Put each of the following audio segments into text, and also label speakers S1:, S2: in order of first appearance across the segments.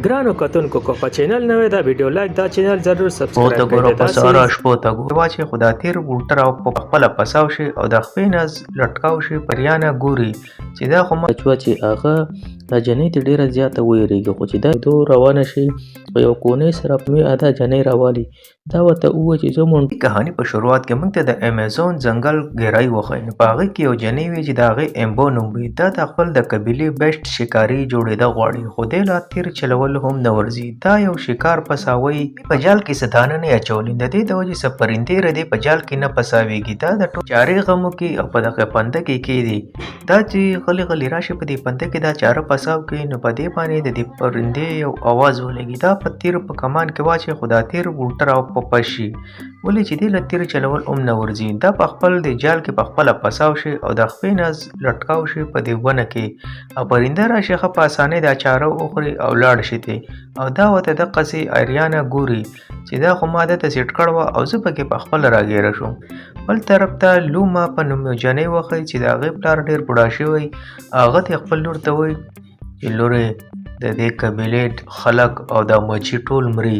S1: ګرانو کتونکو کو په چینل نوې دا ویډیو لایک دا چینل ضرور
S2: او ته
S1: سبسکرایب
S2: ګوره
S1: کړئ
S2: په
S1: دا
S2: سهار شپو ته ګوره چې خدا تیر بوټر او په خپل پساو شي او د خپې ناز لټکاو شي پریانه ګوري چې دا خو ما
S3: چوا چې هغه دا جنۍ ته ډیره زیاته ویریږي خو چې دا دو روانه شي په یو کونې سره په نوې ادا جنۍ راوالي دا ورته ووایي چې زه مونږ
S2: کهانی په شروعات کې موږ ته د امیزون ځنګل ګیرای وښی نو په هغې کې یو جنۍ وي چې د هغې امبو نوم وي دا د خپل د قبیلې بیسټ شکاري جوړېده غواړي خو دی لا تیر چلول هم نه ورځي دا یو شکار پساوی په جال کې څه دانه نه اچولي د دې د وجې څه پرندې ردې په جال کې نه پساویږي دا د ټول چارې غمو کې او په دغه پنده کې کېدي دا چې غلی غلی راشي په دې پنده کې دا چاره پساو کوي نو په دې باندې د دې پرندې یو اواز ولګي دا په تیر په کمان کې واچي خو دا تیر بوټر او په پشي ولې چې دې له تیر چلول هم نه ورځي دا په خپل د جال کې په خپله پساو شي او د خپې ناز لټکاو شي په دې ونه کې او پرنده راشي ښه په اسانۍ دا چاره وخوري او لاړ شي دی او دا ورته دقسې اریانه ګوري چې دا خو ما دته سیټ کړې وه او زه پکې په خپله راګیره شوم بل طرف ته لومه په نوم یو جنۍ وښی چې د هغې پلار ډېر بوډا شوی هغه ته خپل لور ته وایي چې لورې د دې قبیلې خلک او دا مچي ټول مري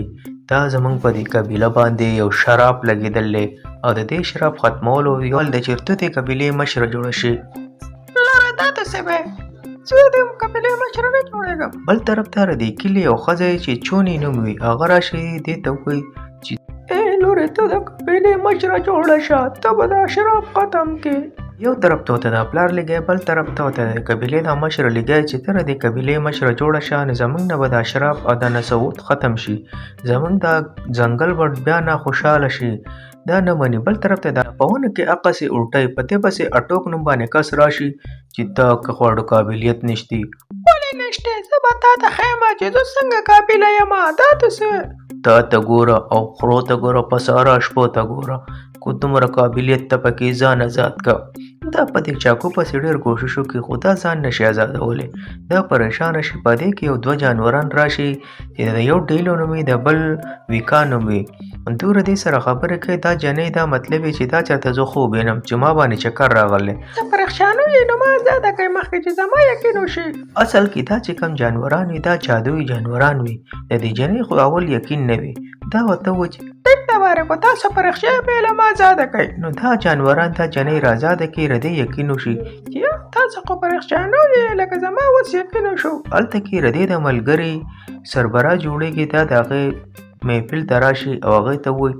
S2: دا زمونږ په دې قبیله باندې یو شراب لګېدلی او د دې شراب ختمولو یو د چرتوتې قبیلې مشره جوړه شي
S4: لاره دا ته څه وی زه د قبیلې مشره نه جوړېږم
S2: بل طرف ته د کلي یو ښځی چې چونې نوم وي هغه راشي دې ته وایي چې
S4: ای لورې ته د قبیلې مشره جوړه شه ته به دا شراب ختم کې
S2: یو طرف ته ورته د پلار لګی بل طرف ته ورته د قبیلې دا مشره لګی چې ته د قبیلې مشره جوړه شه نو زموږ نه به دا شراب او دا نسوت ختم شي زموږ دا ځنګل به بیا نه خوشحاله شي دا نه مني بل طرف ته دا په ونه کې عقسې الټی په دې پسې اټوک نوم باندې کس راشي چې ته که خواړو قابلیت نشتی
S4: ولې نشته زه به تا ته ښیم چې زه څنګه قابله یم دا ته څه
S2: تا ته ګوره او خرو ته ګوره په سهاره شپو ته ګوره کو دومره قابلیت ته پکې ځان آزاد که دا په دې چاقو پسې ډېر کوشش وکړي خو دا ځان نشي آزادولی دا پریشانه شي په دې کې یو دوه جانوران راشي چې د یو ډیلو نوم وي د بل ویکا نوم وي دوی دې سره خبرې کوي دا جنۍ دا مطلب یې چې دا چاته زه خوب وینم چې ما باندې چکر راغلی
S4: ته پرېښانه یې نو ما زیاته کوي مخکې چې زما یقین وشي
S2: اصل کې دا چې کوم جانوران وي دا جادویي جانوران وي د دې جنۍ خو اول یقین نه وي دا ورته ووایي چې
S4: ټیک ده واره کو تاسو پرېښې بیله ما زیاته کوي
S2: نو دا جانوران دا جنۍ رازاده کې ردې یقین وشي
S4: چې تاسو خو پرېښانه یې لکه زما اوس یقین وشو
S2: هلته کې ردې د ملګري سربراز جوړېږي دا د هغې محفل ته راشي او هغې ته ووایي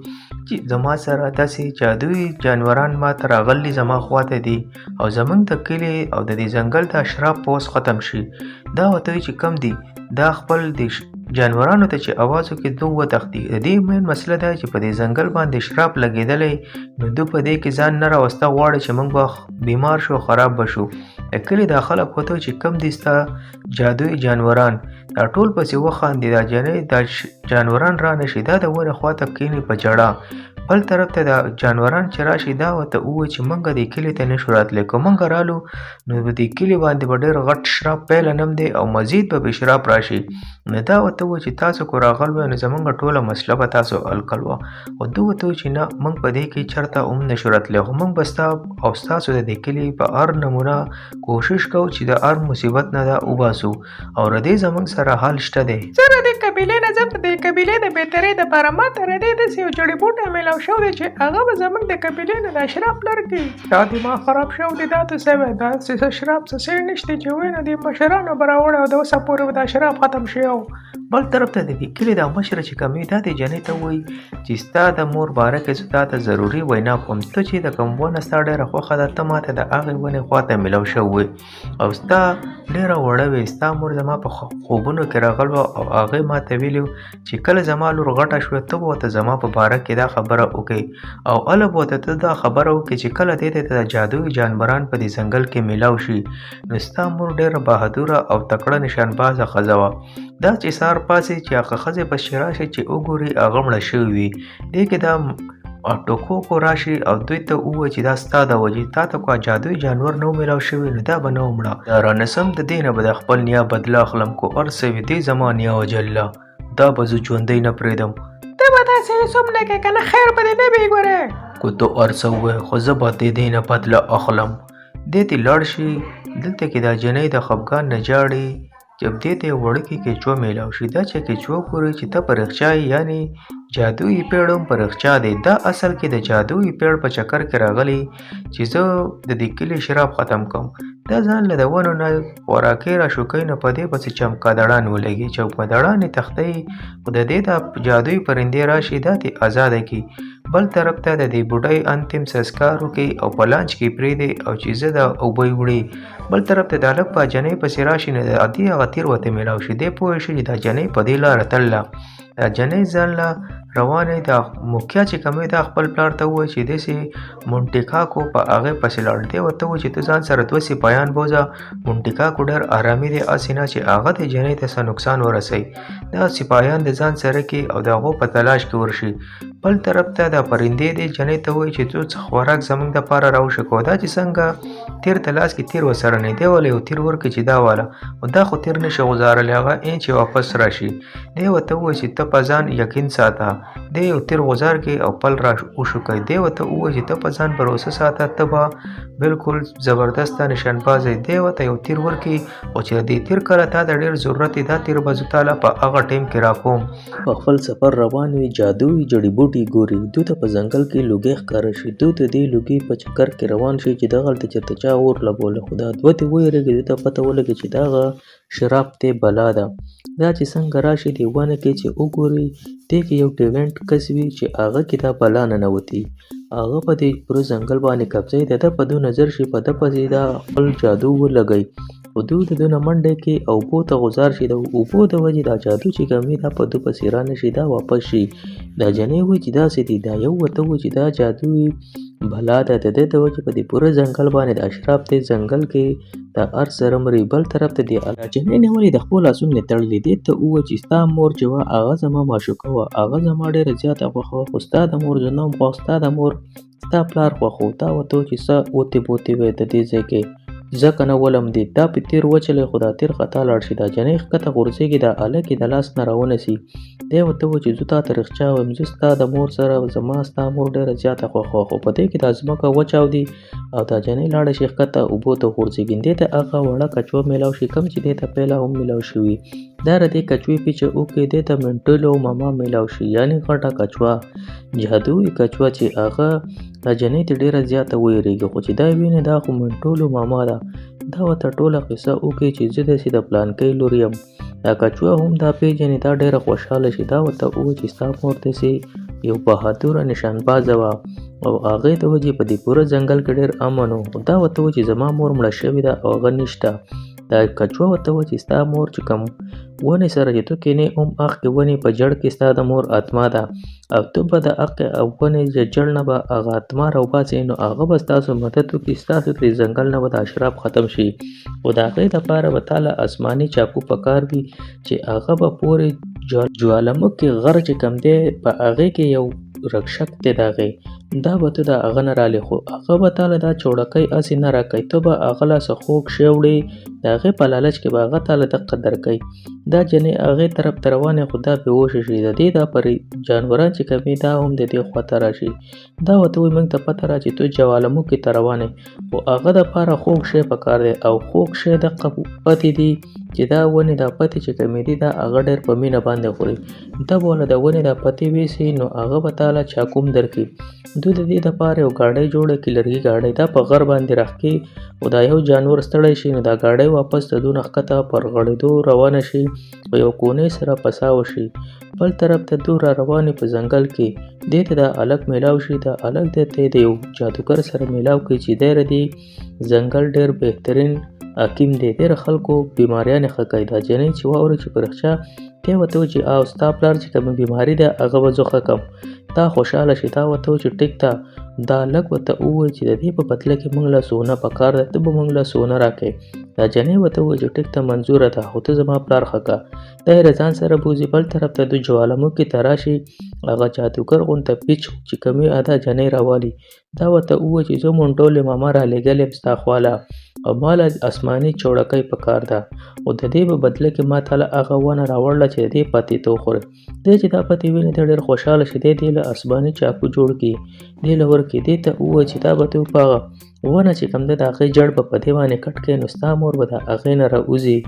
S2: چې زما سره داسې جادویي جانوران ما ته راغلي زما خواته دي او زموږ د کلي او د دې ځنګل د اشراف په اوس ختم شي دا ورته وایي چې کم دي دا خپل د جانورانو ته چې اواز وکړي دوی وتښتي د دې مین مسله ده چې په دې ځنګل باندې شراب لګېدلی نو دوی په دې کې ځان نه راوسته غواړي چې موږ به بیمار شو خراب به شو د کلي دا خلک ورته چې کم دي ستا جادویي جانوران دا ټول پسې وخاندي دا جنۍ دا جانوران را نشي دا د ونې خواته کښېني په ژړا بل طرف ته دا جانوران چې راشي دا ورته ووایي چې موږ دې کلي ته نشو راتلی که موږ رالو نو په دې کلي باندې به ډېر غټ شراب پیله نم دی او مزید به شراب راشي نو دا ورته ووایي چې تاسو که راغل وی نو زموږ ټوله مسله به تاسو حل کړوه خو دوی ورته ووایي چې نه موږ په دې کې چېرته هم نشو راتلی خو موږ به ستا او ستاسو د دې کلي په هر نمونه کوشش کوو چې د هر مصیبت نه دا وباسو او ردې زموږ سره حل شته دی
S4: زه د دې قبیلې نه ځم د دې قبیلې د بهترۍ دپاره ما ته ردې داسې یو جړی بوټی میلاو شوی دی چې هغه به زموږ د قبیلې نه دا شراب لر کړي دا دماغ خراب شوی دی دا ته څه وی دا څه شراب څه سیر نشته چې وایي نو دې مشرانو به راوړی او د اوسه پورې به دا شراب ختم شوی
S2: بل طرف ته د دې کلي دا مشره چې کوم وي دا دې جنۍ ته وایي چې ستا د مور باره کې زه تا ته ضروري وینا کوم ته چې د کوم ونه ستا ډېره خوښه ده ته ماته د هغې ونې خواته میلاو شوی او ستا ډېره وړه وې ستا مور زما په خوبونو کې راغل وه او هغې ماته ویلي چې کله زما لور غټه شوه ته به ورته زما په باره کې دا خبره وکړې او هله به ورته ته دا خبره وکړې چې کله دې ته د جادویي جانوران په دې ځنګل کې میلاو شي نو ستا مور ډېره بهادوره او تکړه نشانبازه ښځه وه دا چې سهار پاسې چې هغه ښځې پسې راشي چې وګوري هغه مړه شوې وي دې کې دا ټوکو راشي او دوی ته ووایي چې دا ستا د وجې تا ته کوم جادویي جانور نه و میلاو شوی نو دا به نه و مړه دا رانسم د دې نه به د خپل نیا بدله اخلم کو هر څه وي دې زما نیا وجله دا به زه ژوندی نه پرېږدم
S4: ته به داسې هېڅوم نه کوې که نه خیر به دې نه وي ګورې
S2: کو ته هر څه ووایې خو زه به د دې نه بدله اخلم دې ته لاړ شي دلته کې دا جنۍ د خفګان نه ژاړي جب دې ته یو وړوکی کیچوا میلاو شي دا چې کیچوا ګوري چې ته په رښتیا یعنی جادویي پیړ هم په رښتیا دی دا اصل کې د جادویي پیړ په چکر کې راغلی چې زه د دې کلي شراب ختم کوم دا ځان له د ونو نه خوراکۍ راشوکۍ نه په دې پسې چمکادړان ولګي چمکادړانې تښتوي خو د دې دا جادویي پرندې راشي دا ترې ازاده کړي بل طرف ته د دې بوډۍ انتم سسکار وکړي او په لانچ کې پرېږدي او چې زه د اوبه وړي بل طرف ته د هلک په جنۍ پسې راشي نو د دې هغه تیر ورته میلاو شي دی پوه شي چې دا جنۍ په دې لاره تلله دا جنۍ ځان له روانې دا مکیا چې کوم دا خپل پلار ته ووایي چې داسې مونټیکاکو په هغې پسې لاړ دی ورته ووایي چې ته ځان سره دوه سپایان بوځه مونټیکاکو ډېر ارامي دی هسې نه چې هغه د جنۍ ته څه نقصان ورسوي دا سپایان د ځان سره کې او د هغو په تلاش کې ورشي بل طرف ته دا پرندې دی جنۍ ته وایي چې څو څه خوراک زموږ دپاره راوشکو دا چې څنګه تیر ته لاس کې تیر ورسره نه دی ولی یو تیر ورکړي چې دا واله او دا خو تیر نشي غوځارلی هغه چې واپس راشي دی ورته ووایي چې ته په ځان یقین ساته دی یو تیر غوځار کړي او پل را وشوکئ دی ورته ووایي چې ته په ځان بروسه ساته ته به بلکل زبردسته نشانبازی دی ورته یو تیر ورکړي خو چې دې تیر کله تا ته ډېر ضرورت دی دا تیر به زه تاله په هغه ټایم کې راکوم
S3: په خپل سفر روان وي جادویي جړی بوټي ګوري دوی ته په ځنګل کې لوګی ښکاره شي دوی ته دې لوګي په چکر کې روان شي چې دغلته چېرته چا اور لګولی خو دا دوه ترې ویرېږي دوی ته پته ولګي چې دغه شراب تی بلا ده دا چې څنګه راشي دې ونه کې چې وګوري دې کې یو ډیونټ کس وي چې هغه کې دا بلا ننوتي هغه په دې پوره ځنګل باندې قبضه د ده په دو نظر شي په ده پسې دا خپل جادو ولګوي خو دوی د ده نه منډه کې او اوبو ته غوځار شي د اوبو د وجې دا جادو چې کوم وي دا په ده پسې رانشي دا واپس شي دا جنۍ وایي چې داسې دي دا یو ورته وایي چې دا جادویي بلا ده د ده د وجې په دې پوره ځنګل باندې د اشراف دی ځنګل کې دا هر سره مري بل طرف ته دی جنۍ نیولې د خپلو لاسونو تړلې دې ته ووایي چې ستا مور چې وه هغه زما معشوقه وه هغه زما ډېره زیاته خوښه وه خو ستا د مور زه نه وم خوښ ستا د مور ستا پلار خوښ و تا ورته ووایي چې څه اوتې بوتې وې د دې ځای کې ځکه نه ولم دی دا په تیر وچلی خو دا تیر خطا لاړ شي دا جنۍ ښکته غورځېږي دا هلک یې د لاس نه راونیسي دی ورته وایي چې زه تا ته رښتیا وایم زه ستا د مور سره زما ستا مور ډېره زیاته خوښه وه خو په دې کې دا ځمکه وچاودي او دا جنۍ لاړه شي ښکته اوبو ته غورځېږي دې ته هغه وړه کچوه میلاو شي کوم چې دې ته پهله هم میلاو شوي دا د دې کچوې پیچه وکړي دې ته منټلو ماما میلاو شي یعنې غټه کچوه جادویي کچوه چې هغه دا جنۍ ته ډېره زیاته ویرېږي خو چې دا ویني دا خو منټولو ماما ده دا ورته ټوله قصه وکړي چې زه داسې د پلانکۍ لور یم دا کچوه هم دا پیژني دا ډېره خوشحاله شي دا ورته ووایي چې ستا مور داسې یو بهادوره نشانبازه وه او هغې د وجې په دې پوره ځنګل کې ډېر امن و دا ورته ووایي چې زما مور مړه شوې ده او هغه نشته دا کچوه ورته ووایي چې ستا مور چې کوم ونې سره چې ته کینې هم هغې ونې په جړ کې ستا د مور اتما ده او ته به د هغې ونې د جړ نه به هغه اتما راوباسې نو هغه به ستاسو مدد وکړي ستاسو ترې ځنګل نه به د اشراف ختم شي خو د هغې دپاره به تا له اسماني چاقو پکار وي چې هغه به پورې جوالمکي غر چې کوم دی په هغې کې یو رکشک دی د هغې دا به ته د هغه نه رالې خو هغه به تا له دا چوړکۍ هسې نه راکوي ته به هغه له څه خوږ شی وړې د هغې په لالچ کې به هغه تا له دقه درکوي دا جنۍ هغې طرف ته روانې خو دا بېهوشه شي د دې دا پرې جانوران چې کوم دا هم د دې خواته راشي دا ورته وایي موږ ته پته را چې تو جوالمکي ته روانې خو هغه دپاره خوږ شی پکار دی او خوږ شی دقه پتې دي چې دا ونې دا پتې چې کومې دي دا هغه ډېر په مینه باندې خوري ته به له د ونې دا پتې ویسي نو هغه به تا له چاقو هم درکړي دوی د دې دپاره یو ګاډۍ جوړه کړي لرګي ګاډۍ دا په غر باندې راښکي خو دا یو جانور ستړی شي نو دا ګاډۍ واپس د دوی نه ښکته پر غړېدو روانه شي په یو کونۍ سره پساوه شي بل طرف ته دوی را روانې په ځنګل کې دې ته دا هلک میلاو شي دا هلک دې ته د یو جادوګر سره میلاو کړي چې دی د دې ځنګل ډېر بهترین حکیم دی ډېر خلکو بیماریانې ښه کوي دا جنۍ چې واوري چې په رښتیا دی ورته وایي چې او ستا پلار چې کومه بیماري ده هغه به زه ښه کړم تا خوشحاله شي تا ورته وایي چې ټیک ده دا هلک ورته ووایي چې د دې په بدله کې موږ له سونه پکار ده ته به موږ له سونه راکړې دا جنۍ ورته ووایي چې ټیک ته منظوره ده خو ته زما پلار ښه کړه دا یې له ځان سره بوځي بل طرف ته د جوالمکي ته راشي هغه جادوګر غونته پیچ چې کوم وي دا جنۍ راوالي دا ورته ووایي چې زه منډولې ماما رالېږلې یم ستا خواله او ما له اسماني چوړکۍ پکار ده او د دې په بدله کې ما ته له هغه ونه راوړله چې د دې پتې ته وخورې دی چې دا پتې ویني ته ډېر خوشحاله شي دی دې له اسماني چاقو جوړ کړي دې له ورکړي دې ته ووایي چې دا به ته په هغه ونه چې کوم ده د هغې جړ به په دې باندې کټ کړې نو ستا مور به د هغې نه راوځي.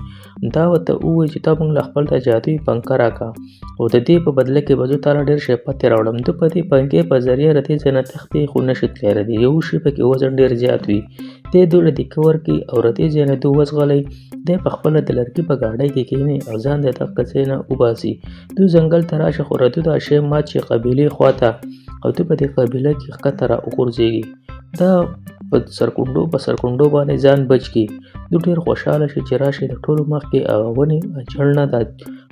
S3: دا ورته ووایي چې ته موږ له خپل د جادویي پنکه راکړه او د دې په بدله کې به زه تاله ډېر شی پتې راوړم. ده په دې پنکې په ذریعه د دې ځای نه تښتي خو نشي تللی. د یو شي پکې وزن ډېر زیات وي. دی دوی له دیکه ورکړي او د دې ځای نه دوی وځغلی. دی په خپله د لرګي په ګاډۍ کې کښېني او ځان د دغه ځای نه وباسي. دوی ځنګل ته راشي خو د دوی دا شی مات شي قبیلې خواته او دوی په دې قبیله کې ښکته را وغورځېږي. دا په سرکونډو باندې ځان بچ کړي. دوی ډېر خوشحاله شي چې راشي د ټولو مخکې هغه ونې جړ نه د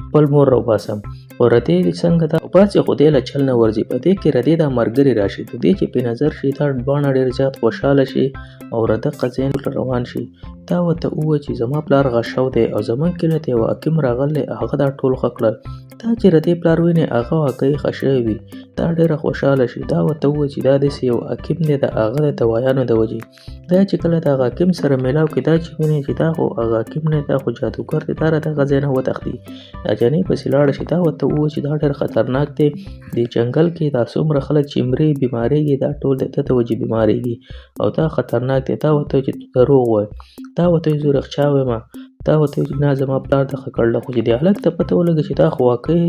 S3: خپل مور راوباسم. خو ردې څنګه دا وباسي خو دې له چل نه ورځي. په دې کې ردې دا ملګري راشي. د دې چې په نظر شي دا دواړه ډېر زیات خوشحاله شي او د دغه ځای نه روان شي. دا ورته ووایي چې زما پلار غشو دی او زموږ کلي ته یو حکیم راغلی هغه دا ټول ښه کړل. دا چې ردې پلار ویني هغه واقعي ښه شوی وي. دا ډېره خوشحاله شي. دا ورته ووایي چې دا داسې یو حکیم دی د هغه د دوایانو د وجې. دا چې کله د هغه حکیم سره میلاو کړي دا چې ویني چې دا خو هغه حکیم نه دا خو جادوګر دی. دا د هغه ځای نه وتښتي. دا جنۍ پسې لاړه شي. دا ورته ووایي چې دا ډېر خطرناک دی. دې جنګل کې دا څومره خلک چې مري بیمارېږي دا ټول د ده د وجې بیمارېږي او دا خطرناک دی. دا ورته وایي چې دروغ وایي. دا ورته وایي زه رښتیا وایم. دا ورته وایي چې نه زما پلار دغه کړله. خو چې دې هلک ته پته ولګي چې دا خو واقعي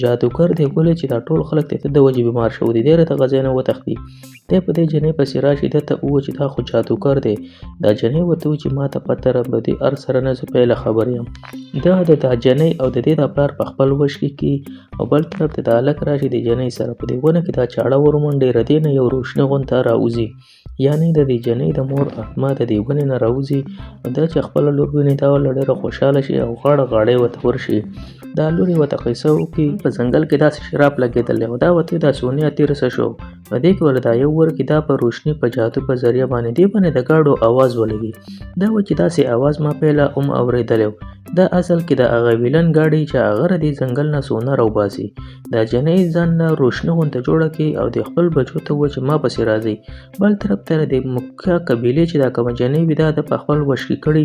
S3: جادوګر دی ولې چې دا ټول خلک د ده د وجې بیمار شوي دي. دی له دغه ځای نه وتښتي. دی په دې جنۍ پسې راشي. ده ته ووایي چې دا خو جادوګر دی. دا جنۍ ورته وایي چې ما ته پته به دې هر سره نه زه پیله خبر یم. دا د دا جنۍ او د دې د پلار په خپل وش کې کي او بل طرف ته د هلک راشي د جنۍ سره. په دې ونه کې دا چاړه ورمنډي. ردې نه یو روشنه غونډه راوځي. یعنې د دې جنۍ د مور آتما د دې ونې نه راوځي. دا چې خپله لور ویني دا ورله ډېره خوشحاله شي او غاړه غاړۍ ورته ورشي. دا لور یې ورته قیصه وکړي. په ځنګل کې داسې شراب لګېدلی او دا ورته دا سونیا تېره څه شو. په دې کې ورله دا یو ورکړي. دا په روشني په جادو په ذریعه باندې دې باندې د ګاډو اواز ولګي. دا وایي چې داسې اواز ما پیله هم اورېدلی و. دا اصل کې د هغه ویلن ګاډی چې هغه د دې ځنګل نه سونه راوباسي. دا جنۍ ځان نه روشنه غونډه جوړه کړي او د خپل بچو ته وایي چې ما پسې راځئ. بل طرف ته د مکه قبیلې چې دا کومه جنۍ وي دا د په خپل وش کې کړي.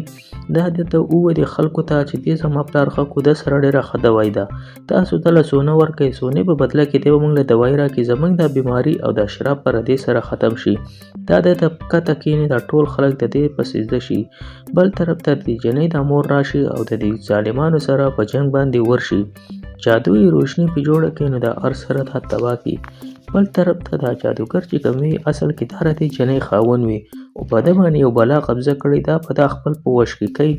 S3: دا دته ووایي د خلکو ته چې دې زما پلار ښه کو. د سره ډېره ښه دوایي ده. تاسو ته له سونه ورکوئ. سونې په بدله کې دی به موږ له دوایي راکړي. زموږ دا بیماري او دا شراب په ردې سره ختم شي. دا دته کته کښېني. دا ټول خلک د دې په سجده شي. بل طرف ته د جنۍ دا مور راشي او د دې ظالمانو سره په جنګ باندې ورشي. جادویي روشني په جوړه کړي نو دا هر سره دا تباه کړي. بل طرف ته دا جادوګر چې کوم وي اصل کې دا د جنۍ خاوند وي او په ده باندې یو بلا قبضه کړې. دا په دا خپل په وش کې کوي.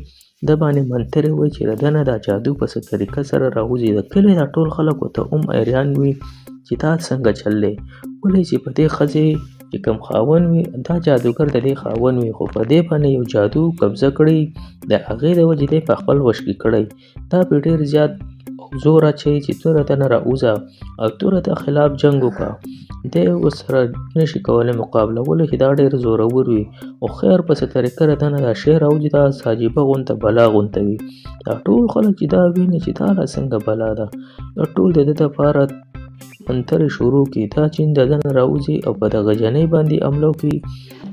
S3: ده باندې منترې وایي چې د ده نه دا جادو په څه طریقه سره راوځي. د کلي دا ټول خلک ورته هم حیران وي چې دا څنګه چل دی. ولې چې په دې ښځې چې کوم خاوند وي دا جادوګر د دې خاوند وي خو په دې باندې یو جادو قبضه کړی. د هغې د وجې دی په خپل وش کې کړی. دا په ډېر زیات زور اچوي چې توره ته نه راوځه او توره ته خلاف جنګ وکړه. دی ورسره نشي کولی مقابله ولې چې دا ډېر زورور وي او خیر په څه طریقه د ده نه دا شی راوځي. دا عجیبه غونته بلا غونته وي. دا ټول خلک چې دا ویني چې دا څنګه بلا ده. دا ټول د ده دپاره منترې شروع کړي. دا چین د ده نه راوځي او په دغه جنۍ باندې حمله وکړي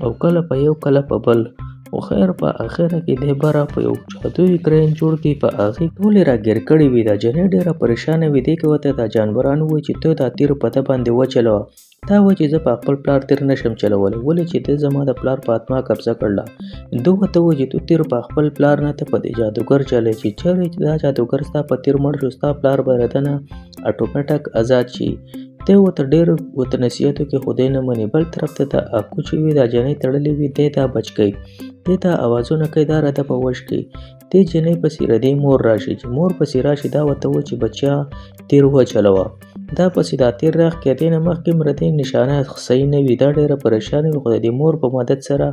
S3: او کله په یو کله په بل. خو خیر په اخره کې دی بره په یو جادویي کرین جوړ کړي. په هغې ټولې راګیر کړې وي. دا جنۍ ډېره پریشانه وي. دې کې ورته دا جانوران وایي چې ته دا تیر په ده باندې وچلوه. دا وایي چې زه په خپل پلار تیر نشم چلولی ولې چې ده زما د پلار په آتما قبضه کړله. ده ورته وایي چې تو تیر په خپل پلار نه ته په دې جادوګر چلی چې چېرې چې دا جادوګر ستا په تیر مړ شو ستا پلار به له ده نه اټومیټک آزاد شي. دی ورته ډېر ورته نصیحت وکړي خو دی نه مني. بل طرف ته دا اکو چې وي دا جنۍ تړلې وي دی دا بچ کوي. دی ته اوازونه کوي. دا راته په وش کوي. دې جنۍ پسې ردې مور راشي. چې مور پسې راشي دا ورته وایي چې بچیا تیر وچلوه. دا پسې دا تیر راغ کې دې نه مخکې ردې نشانه صحیح نه وي. دا ډېره پریشانه وي خو د دې مور په مدد سره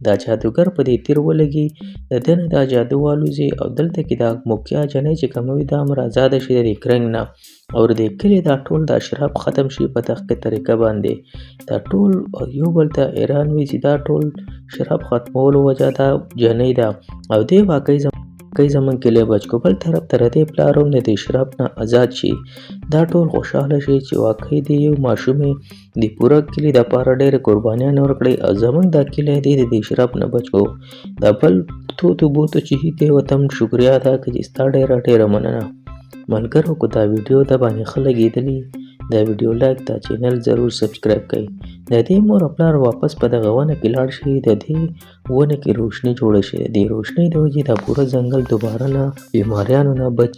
S3: دا جادوګر په دې تیر ولګي. د ده نه دا جادو والوځي او دلته کې دا مکیا جنۍ چې کومه وي دا هم راازاده شي د دې کرنګ نه او د دې کلي دا ټول دا شراب ختم شي په دغه طریقه باندې. دا ټول یو بل ته حیران وي چې دا ټول شراب ختمولو وجه دا جنۍ ده او دې واقعي زموږ کلی بچ کو. بل طرف ته د دې پلار هم د دې شراب نه آزاد شي. دا ټول خوشحاله شي چې واقعي د یو ماشومې د پوره کلي دپاره ډېرې قربانیان ورکړئ او زموږ دا کلی دی د دې شراب نه بچ کو. دا بل توتو بوتو چې دی ورته هم شکریا ادا کړي چې ستا ډېره مننه. ملګرو که دا ویډیو د باندې ښه لګېدلي دا ویډیو لایک دا چینل ضرور سبسکرایب کړئ. د دې مور او پلار واپس په دغه ونه کې لاړ شي. د دې ونه کې روشني جوړه شي. د دې روشنۍ د وجې دا پوره ځنګل دوباره نه بیماریانو نه بچ